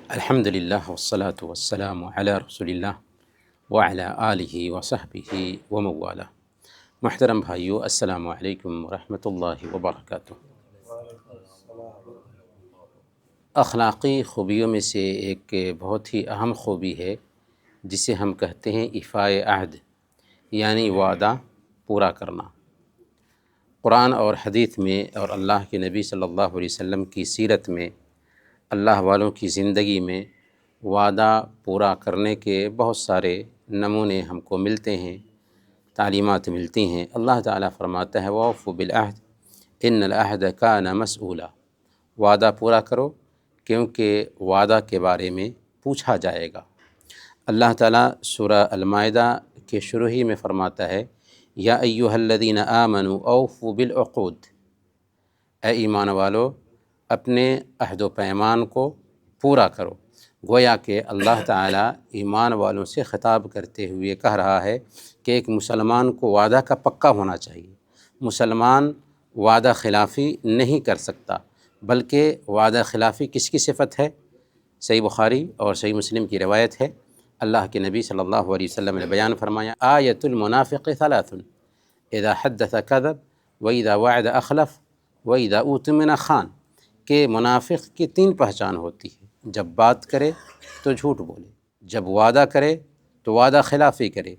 الحمدللہ والصلاة والسلام علی رسول اللہ وعلی آلہ وصحبہ وموالہ۔ محترم بھائیو، السلام علیکم ورحمۃ اللہ وبرکاتہ۔ اخلاقی خوبیوں میں سے ایک بہت ہی اہم خوبی ہے جسے ہم کہتے ہیں ایفائے عہد، یعنی وعدہ پورا کرنا۔ قرآن اور حدیث میں اور اللہ کے نبی صلی اللہ علیہ وسلم کی سیرت میں، اللہ والوں کی زندگی میں وعدہ پورا کرنے کے بہت سارے نمونے ہم کو ملتے ہیں، تعلیمات ملتی ہیں۔ اللہ تعالیٰ فرماتا ہے وَأَوْفُوا بِالْعَهْدِ إِنَّ الْعَهْدَ كَانَ مَسْئُولًا، وعدہ پورا کرو کیونکہ وعدہ کے بارے میں پوچھا جائے گا۔ اللہ تعالیٰ سورہ المائدہ کے شروع ہی میں فرماتا ہے یا ایھا الذین آمنوا اوفوا بالعقود، اے ایمان والو اپنے عہد و پیمان کو پورا کرو۔ گویا کہ اللہ تعالیٰ ایمان والوں سے خطاب کرتے ہوئے کہہ رہا ہے کہ ایک مسلمان کو وعدہ کا پکا ہونا چاہیے۔ مسلمان وعدہ خلافی نہیں کر سکتا، بلکہ وعدہ خلافی کس کی صفت ہے؟ صحیح بخاری اور صحیح مسلم کی روایت ہے، اللہ کے نبی صلی اللہ علیہ وسلم نے بیان فرمایا آیۃ المنافق ثلاث اذا حدث کذب واذا وعد اخلف واذا اؤتمن خان، کہ منافق کی تین پہچان ہوتی ہے، جب بات کرے تو جھوٹ بولے، جب وعدہ کرے تو وعدہ خلافی کرے،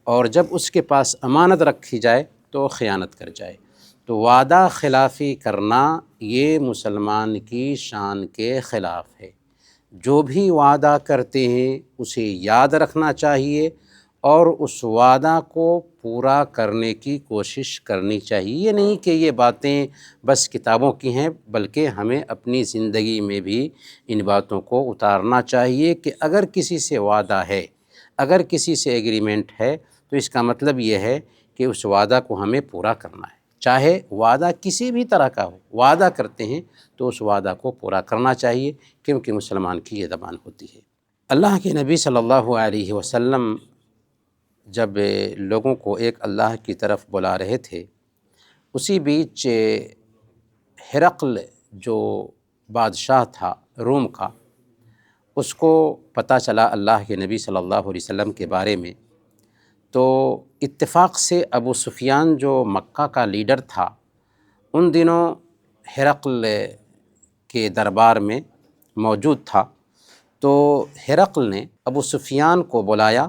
اور جب اس کے پاس امانت رکھی جائے تو خیانت کر جائے۔ تو وعدہ خلافی کرنا یہ مسلمان کی شان کے خلاف ہے۔ جو بھی وعدہ کرتے ہیں اسے یاد رکھنا چاہیے اور اس وعدہ کو پورا کرنے کی کوشش کرنی چاہیے۔ یہ نہیں کہ یہ باتیں بس کتابوں کی ہیں، بلکہ ہمیں اپنی زندگی میں بھی ان باتوں کو اتارنا چاہیے کہ اگر کسی سے وعدہ ہے، اگر کسی سے ایگریمنٹ ہے، تو اس کا مطلب یہ ہے کہ اس وعدہ کو ہمیں پورا کرنا ہے، چاہے وعدہ کسی بھی طرح کا ہو۔ وعدہ کرتے ہیں تو اس وعدہ کو پورا کرنا چاہیے، کیونکہ مسلمان کی یہ زبان ہوتی ہے۔ اللہ کے نبی صلی اللہ علیہ وسلم جب لوگوں کو ایک اللہ کی طرف بلا رہے تھے، اسی بیچ ہرقل جو بادشاہ تھا روم کا، اس کو پتہ چلا اللہ کے نبی صلی اللہ علیہ وسلم کے بارے میں، تو اتفاق سے ابو سفیان جو مکہ کا لیڈر تھا، ان دنوں ہرقل کے دربار میں موجود تھا۔ تو ہرقل نے ابو سفیان کو بلایا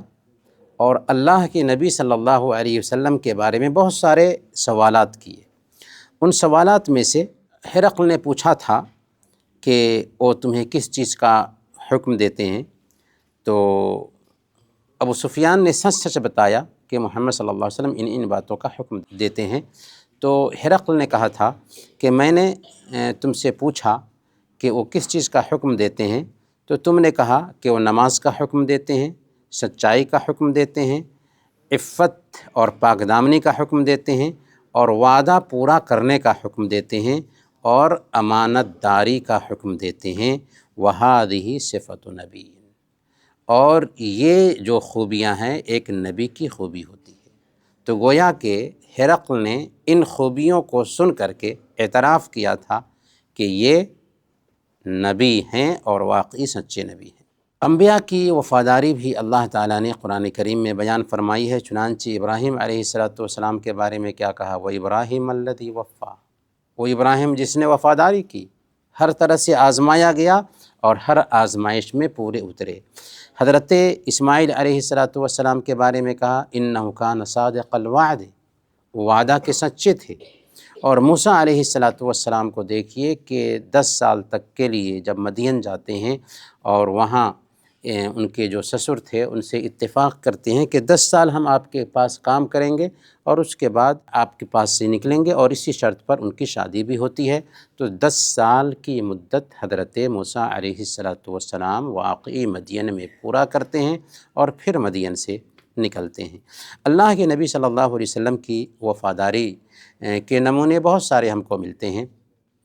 اور اللہ کے نبی صلی اللہ علیہ وسلم کے بارے میں بہت سارے سوالات کیے۔ ان سوالات میں سے ہرقل نے پوچھا تھا کہ وہ تمہیں کس چیز کا حکم دیتے ہیں؟ تو ابو سفیان نے سچ سچ بتایا کہ محمد صلی اللہ علیہ وسلم ان باتوں کا حکم دیتے ہیں۔ تو ہرقل نے کہا تھا کہ میں نے تم سے پوچھا کہ وہ کس چیز کا حکم دیتے ہیں، تو تم نے کہا کہ وہ نماز کا حکم دیتے ہیں، سچائی کا حکم دیتے ہیں، عفت اور پاک دامنی کا حکم دیتے ہیں، اور وعدہ پورا کرنے کا حکم دیتے ہیں، اور امانت داری کا حکم دیتے ہیں۔ وَهَذِهِ صِفَةُ نَبِيٍّ، اور یہ جو خوبیاں ہیں ایک نبی کی خوبی ہوتی ہے۔ تو گویا کہ ہرقل نے ان خوبیوں کو سن کر کے اعتراف کیا تھا کہ یہ نبی ہیں اور واقعی سچے نبی ہیں۔ انبیاء کی وفاداری بھی اللہ تعالیٰ نے قرآن کریم میں بیان فرمائی ہے، چنانچہ ابراہیم علیہ السلام کے بارے میں کیا کہا وَإِبْرَاهِيمَ الَّذِي وَفَّى، وہ ابراہیم جس نے وفاداری کی، ہر طرح سے آزمایا گیا اور ہر آزمائش میں پورے اترے۔ حضرت اسماعیل علیہ السلام کے بارے میں کہا إِنَّهُ كَانَ صَادِقَ الْوَعْدِ، وعدہ کے سچے تھے۔ اور موسیٰ علیہ السلام کو دیکھیے کہ 10 سال تک کے لیے جب مدین جاتے ہیں اور وہاں ان کے جو سسر تھے ان سے اتفاق کرتے ہیں کہ 10 سال ہم آپ کے پاس کام کریں گے اور اس کے بعد آپ کے پاس سے نکلیں گے، اور اسی شرط پر ان کی شادی بھی ہوتی ہے۔ تو 10 سال کی مدت حضرت موسیٰ علیہ السلام واقعی مدین میں پورا کرتے ہیں اور پھر مدین سے نکلتے ہیں۔ اللہ کے نبی صلی اللہ علیہ وسلم کی وفاداری کے نمونے بہت سارے ہم کو ملتے ہیں۔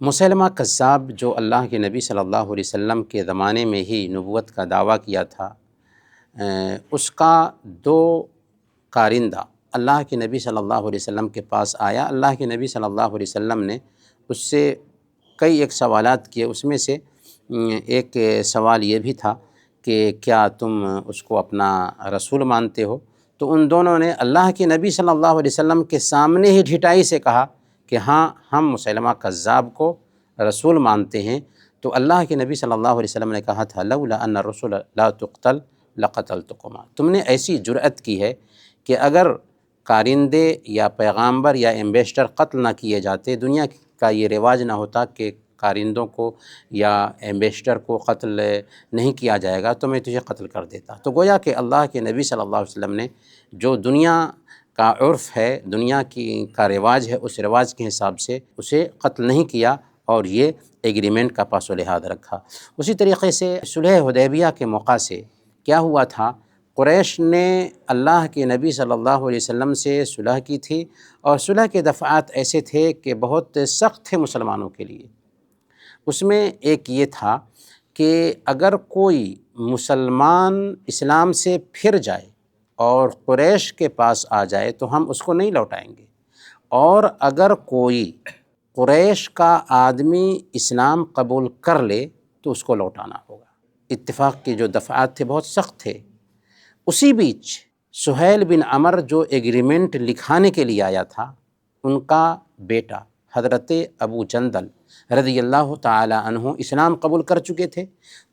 مسیلمہ کذاب جو اللہ کے نبی صلی اللہ علیہ وسلم کے زمانے میں ہی نبوت کا دعویٰ کیا تھا، اس کا 2 کارندہ اللہ کے نبی صلی اللہ علیہ وسلم کے پاس آیا۔ اللہ کے نبی صلی اللہ علیہ وسلم نے اس سے کئی ایک سوالات کیے، اس میں سے ایک سوال یہ بھی تھا کہ کیا تم اس کو اپنا رسول مانتے ہو؟ تو ان دونوں نے اللہ کے نبی صلی اللہ علیہ وسلم کے سامنے ہی ڈھٹائی سے کہا کہ ہاں ہم مسیلمہ کذاب کو رسول مانتے ہیں۔ تو اللہ کے نبی صلی اللہ علیہ وسلم نے کہا تھا لولا ان الرسل لا تقتل لقتلتکما، تم نے ایسی جرأت کی ہے کہ اگر کارندے یا پیغامبر یا ایمبیسڈر قتل نہ کیے جاتے، دنیا کا یہ رواج نہ ہوتا کہ کارندوں کو یا ایمبیسڈر کو قتل نہیں کیا جائے گا تو میں تجھے قتل کر دیتا۔ تو گویا کہ اللہ کے نبی صلی اللہ علیہ وسلم نے جو دنیا کا عرف ہے، دنیا کا رواج ہے، اس رواج کے حساب سے اسے قتل نہیں کیا اور یہ ایگریمنٹ کا پاس و لحاظ رکھا۔ اسی طریقے سے صلح حدیبیہ کے موقع سے کیا ہوا تھا، قریش نے اللہ کے نبی صلی اللہ علیہ وسلم سے صلح کی تھی، اور صلح کے دفعات ایسے تھے کہ بہت سخت تھے مسلمانوں کے لیے۔ اس میں ایک یہ تھا کہ اگر کوئی مسلمان اسلام سے پھر جائے اور قریش کے پاس آ جائے تو ہم اس کو نہیں لوٹائیں گے، اور اگر کوئی قریش کا آدمی اسلام قبول کر لے تو اس کو لوٹانا ہوگا۔ اتفاق کے جو دفعات تھے بہت سخت تھے۔ اسی بیچ سہیل بن عمر جو ایگریمنٹ لکھانے کے لیے آیا تھا، ان کا بیٹا حضرت ابو جندل رضی اللہ تعالی عنہ اسلام قبول کر چکے تھے،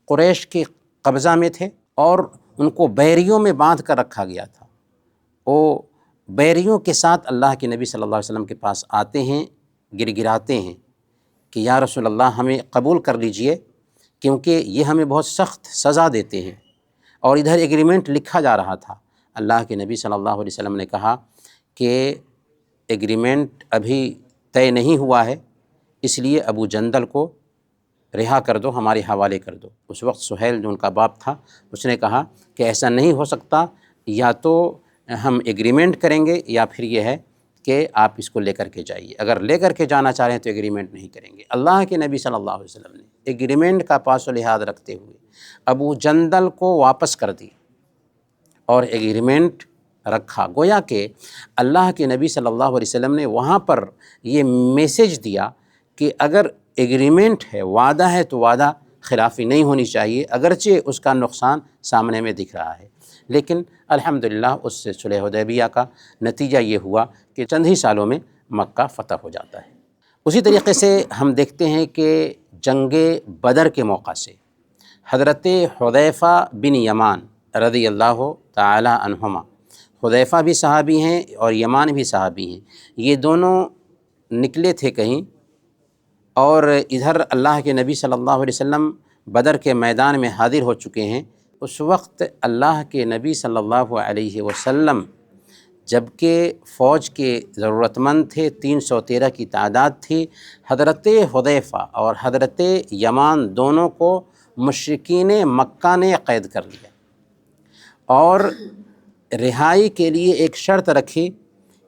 قریش کے قبضہ میں تھے، اور ان کو بیریوں میں باندھ کر رکھا گیا تھا۔ وہ بیریوں کے ساتھ اللہ کے نبی صلی اللہ علیہ وسلم کے پاس آتے ہیں، گر گراتے ہیں کہ یا رسول اللہ ہمیں قبول کر لیجئے، کیونکہ یہ ہمیں بہت سخت سزا دیتے ہیں، اور ادھر ایگریمنٹ لکھا جا رہا تھا۔ اللہ کے نبی صلی اللہ علیہ وسلم نے کہا کہ ایگریمنٹ ابھی طے نہیں ہوا ہے، اس لیے ابو جندل کو رہا کر دو، ہمارے حوالے کر دو۔ اس وقت سہیل جو ان کا باپ تھا، اس نے کہا کہ ایسا نہیں ہو سکتا، یا تو ہم ایگریمنٹ کریں گے یا پھر یہ ہے کہ آپ اس کو لے کر کے جائیے، اگر لے کر کے جانا چاہ رہے ہیں تو ایگریمنٹ نہیں کریں گے۔ اللہ کے نبی صلی اللہ علیہ وسلم نے ایگریمنٹ کا پاس و لحاظ رکھتے ہوئے ابو جندل کو واپس کر دی اور ایگریمنٹ رکھا۔ گویا کہ اللہ کے نبی صلی اللہ علیہ وسلم نے وہاں پر یہ میسج دیا کہ اگر ایگریمنٹ ہے، وعدہ ہے، تو وعدہ خلافی نہیں ہونی چاہیے، اگرچہ اس کا نقصان سامنے میں دکھ رہا ہے۔ لیکن الحمدللہ اس سے صلح حدیبیہ کا نتیجہ یہ ہوا کہ چند ہی سالوں میں مکہ فتح ہو جاتا ہے۔ اسی طریقے سے ہم دیکھتے ہیں کہ جنگ بدر کے موقع سے حضرت حذیفہ بن یمان رضی اللہ تعالی عنہما، حذیفہ بھی صحابی ہیں اور یمان بھی صحابی ہیں، یہ دونوں نکلے تھے کہیں، اور ادھر اللہ کے نبی صلی اللہ علیہ وسلم بدر کے میدان میں حاضر ہو چکے ہیں۔ اس وقت اللہ کے نبی صلی اللہ علیہ وسلم جبکہ فوج کے ضرورت مند تھے، 313 کی تعداد تھی، حضرت حذیفہ اور حضرت یمان دونوں کو مشرکین مکہ نے قید کر لیا، اور رہائی کے لیے ایک شرط رکھی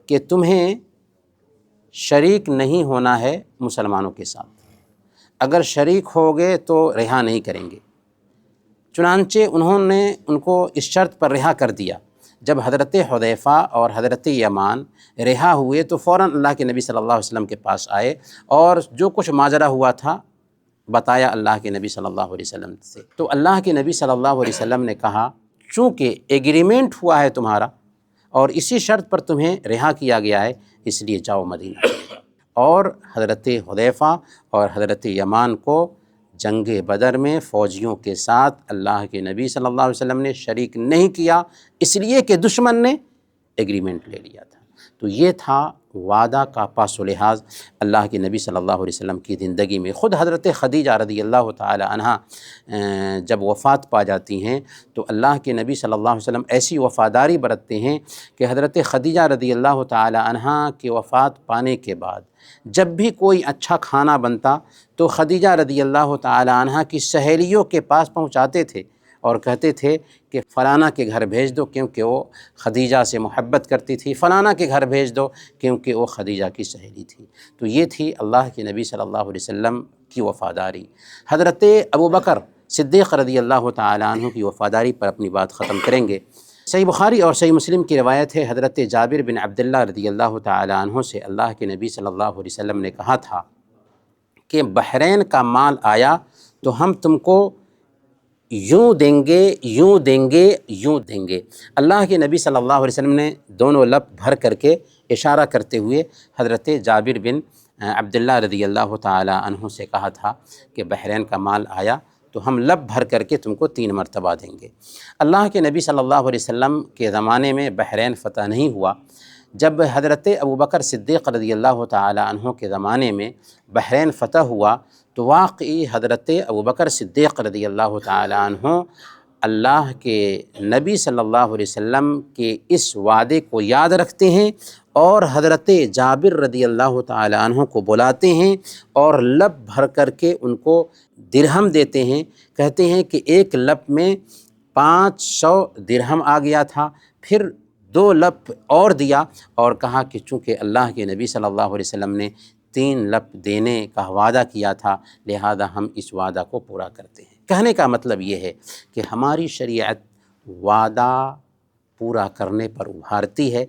کہ تمہیں شریک نہیں ہونا ہے مسلمانوں کے ساتھ، اگر شریک ہوگے تو رہا نہیں کریں گے۔ چنانچہ انہوں نے ان کو اس شرط پر رہا کر دیا۔ جب حضرت حذیفہ اور حضرت یمان رہا ہوئے تو فوراً اللہ کے نبی صلی اللہ علیہ وسلم کے پاس آئے، اور جو کچھ ماجرا ہوا تھا بتایا اللہ کے نبی صلی اللہ علیہ وسلم سے۔ تو اللہ کے نبی صلی اللہ علیہ وسلم نے کہا چونکہ ایگریمنٹ ہوا ہے تمہارا اور اسی شرط پر تمہیں رہا کیا گیا ہے، اس لیے جاؤ مدینہ۔ اور حضرت حذیفہ اور حضرت یمان کو جنگ بدر میں فوجیوں کے ساتھ اللہ کے نبی صلی اللہ علیہ وسلم نے شریک نہیں کیا، اس لیے کہ دشمن نے ایگریمنٹ لے لیا تھا۔ تو یہ تھا وعدہ کا پاس و لحاظ اللہ کے نبی صلی اللہ علیہ وسلم کی زندگی میں۔ خود حضرت خدیجہ رضی اللہ تعالی عنہا جب وفات پا جاتی ہیں تو اللہ کے نبی صلی اللہ علیہ وسلم ایسی وفاداری برتتے ہیں کہ حضرت خدیجہ رضی اللہ تعالی عنہا کی وفات پانے کے بعد جب بھی کوئی اچھا کھانا بنتا تو خدیجہ رضی اللہ تعالی عنہا کی سہیلیوں کے پاس پہنچاتے تھے اور کہتے تھے کہ فلانا کے گھر بھیج دو کیونکہ وہ خدیجہ سے محبت کرتی تھی، فلانا کے گھر بھیج دو کیونکہ وہ خدیجہ کی سہیلی تھی۔ تو یہ تھی اللہ کے نبی صلی اللہ علیہ وسلم کی وفاداری۔ حضرت ابوبکر صدیق رضی اللہ تعالی عنہ کی وفاداری پر اپنی بات ختم کریں گے۔ صحیح بخاری اور صحیح مسلم کی روایت ہے، حضرت جابر بن عبداللہ رضی اللہ تعالی عنہ سے اللہ کے نبی صلی اللہ علیہ وسلم نے کہا تھا کہ بحرین کا مال آیا، تو ہم تم کو یوں دیں گے، یوں دیں گے، یوں دیں گے۔ اللہ کے نبی صلی اللہ علیہ وسلم نے دونوں لب بھر کر کے اشارہ کرتے ہوئے حضرت جابر بن عبداللہ رضی اللہ تعالی عنہ سے کہا تھا کہ بحرین کا مال آیا تو ہم لب بھر کر کے تم کو 3 مرتبہ دیں گے۔ اللہ کے نبی صلی اللہ علیہ وسلم کے زمانے میں بحرین فتح نہیں ہوا۔ جب حضرت ابوبکر صدیق رضی اللہ تعالی عنہ کے زمانے میں بحرین فتح ہوا تو واقعی حضرت ابوبکر صدیق رضی اللہ تعالی عنہ اللہ کے نبی صلی اللہ علیہ وسلم کے اس وعدے کو یاد رکھتے ہیں اور حضرت جابر رضی اللہ تعالی عنہ کو بلاتے ہیں اور لب بھر کر کے ان کو درہم دیتے ہیں۔ کہتے ہیں کہ ایک لب میں 500 درہم آ گیا تھا، پھر 2 لب اور دیا اور کہا کہ چونکہ اللہ کے نبی صلی اللہ علیہ وسلم نے 3 لب دینے کا وعدہ کیا تھا لہذا ہم اس وعدہ کو پورا کرتے ہیں۔ کہنے کا مطلب یہ ہے کہ ہماری شریعت وعدہ پورا کرنے پر ابھارتی ہے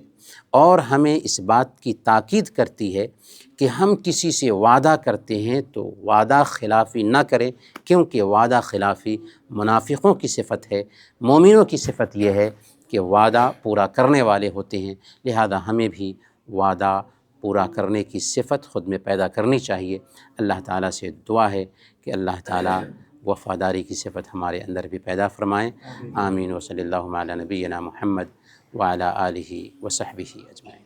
اور ہمیں اس بات کی تاکید کرتی ہے کہ ہم کسی سے وعدہ کرتے ہیں تو وعدہ خلافی نہ کریں، کیونکہ وعدہ خلافی منافقوں کی صفت ہے۔ مومنوں کی صفت یہ ہے کہ وعدہ پورا کرنے والے ہوتے ہیں، لہذا ہمیں بھی وعدہ پورا کرنے کی صفت خود میں پیدا کرنی چاہیے۔ اللہ تعالیٰ سے دعا ہے کہ اللہ تعالیٰ وفاداری کی صفت ہمارے اندر بھی پیدا فرمائیں۔ آمین۔ وصلی اللہ علی نبینا محمد وعلی آلہ وصحبہ اجمعین۔